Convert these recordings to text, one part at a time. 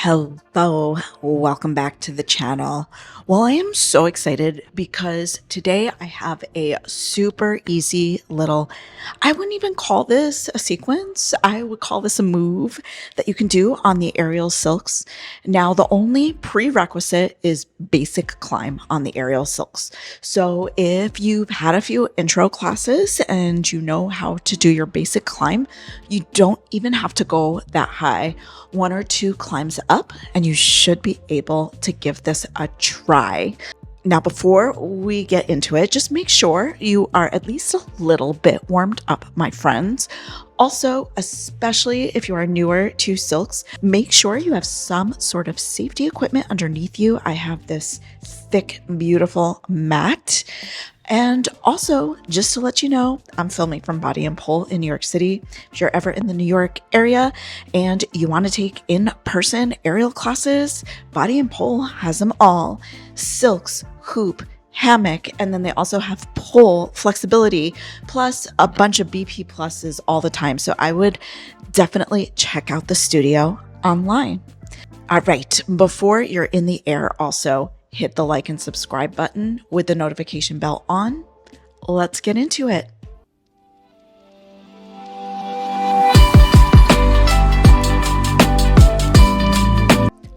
Hello, welcome back to the channel. Well, I am so excited because today I have a super easy little, I wouldn't even call this a sequence. I would call this a move that you can do on the aerial silks. Now, the only prerequisite is basic climb on the aerial silks. So if you've had a few intro classes and you know how to do your basic climb, you don't even have to go that high. One or two climbs up and you should be able to give this a try. Now, before we get into it, just make sure you are at least a little bit warmed up, my friends. Also, especially if you are newer to silks, make sure you have some sort of safety equipment underneath you. I have this thick, beautiful mat. And also, just to let you know, I'm filming from Body and Pole in New York City. If you're ever in the New York area and you want to take in-person aerial classes, Body and Pole has them all. Silks, hoop, hammock, and then they also have pole flexibility, plus a bunch of BP pluses all the time. So I would definitely check out the studio online. All right, before you're in the air also, hit the like and subscribe button with the notification bell on. Let's get into it.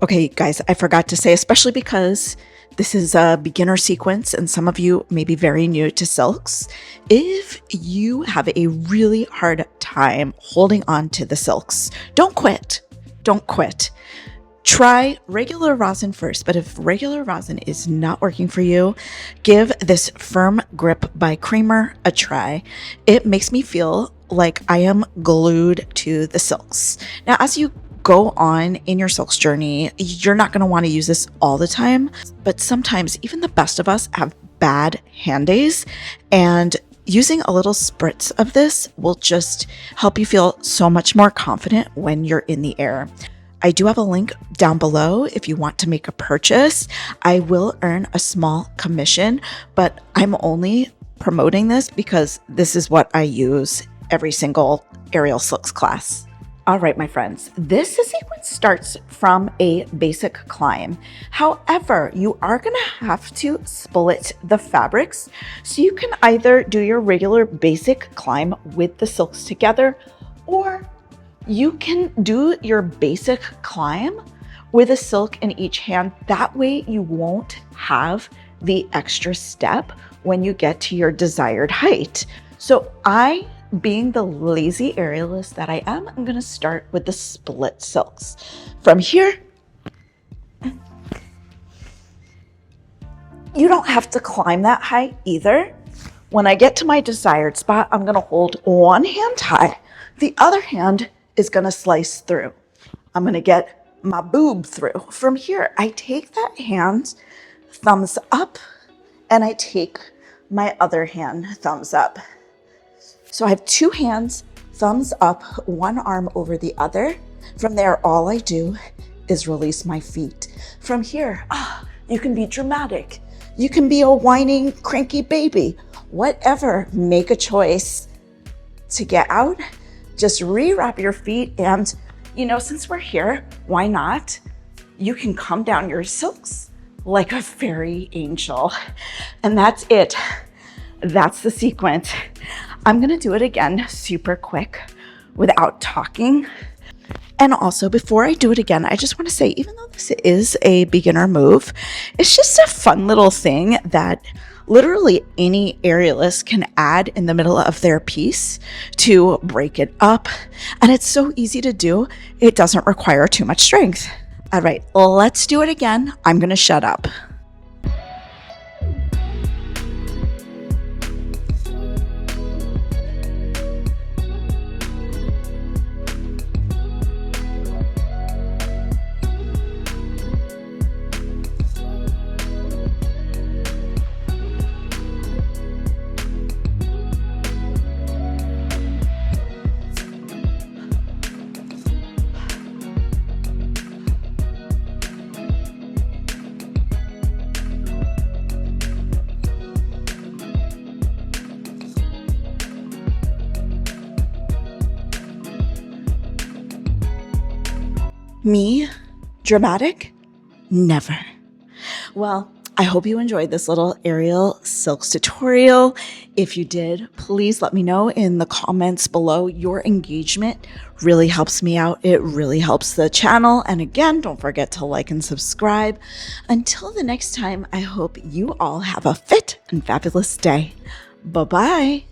Okay, guys, I forgot to say, especially because this is a beginner sequence and some of you may be very new to silks, if you have a really hard time holding on to the silks, don't quit. Don't quit. Try regular rosin first, but if regular rosin is not working for you, give this Firm Grip by Creamer a try. It makes me feel like I am glued to the silks. Now, as you go on in your silks journey, you're not going to want to use this all the time, but sometimes even the best of us have bad hand days, and using a little spritz of this will just help you feel so much more confident when you're in the air. I do have a link down below if you want to make a purchase. I will earn a small commission, but I'm only promoting this because this is what I use every single aerial silks class. All right, my friends, this sequence starts from a basic climb. However, you are going to have to split the fabrics. So you can either do your regular basic climb with the silks together, or you can do your basic climb with a silk in each hand. That way you won't have the extra step when you get to your desired height. So I, being the lazy aerialist that I am, I'm going to start with the split silks. From here, you don't have to climb that high either. When I get to my desired spot, I'm going to hold one hand high. The other hand is going to slice through. I'm going to get my boob through. From here, I take that hand, thumbs up, and I take my other hand, thumbs up. So I have two hands, thumbs up, one arm over the other. From there, all I do is release my feet. From here, you can be dramatic. You can be a whining, cranky baby. Whatever, make a choice to get out. Just rewrap your feet, and since we're here, why not? You can come down your silks like a fairy angel. And that's it. That's the sequence. I'm gonna do it again super quick without talking. And also, before I do it again, I just want to say, even though this is a beginner move, it's just a fun little thing that literally any aerialist can add in the middle of their piece to break it up. And it's so easy to do. It doesn't require too much strength. All right, let's do it again. I'm going to shut up. Me Dramatic? Never. Well, I hope you enjoyed this little aerial silks tutorial. If you did, please let me know in the comments below. Your engagement really helps me out. It really helps the channel. And again, don't forget to like and subscribe. Until the next time, I hope you all have a fit and fabulous day. Bye-bye.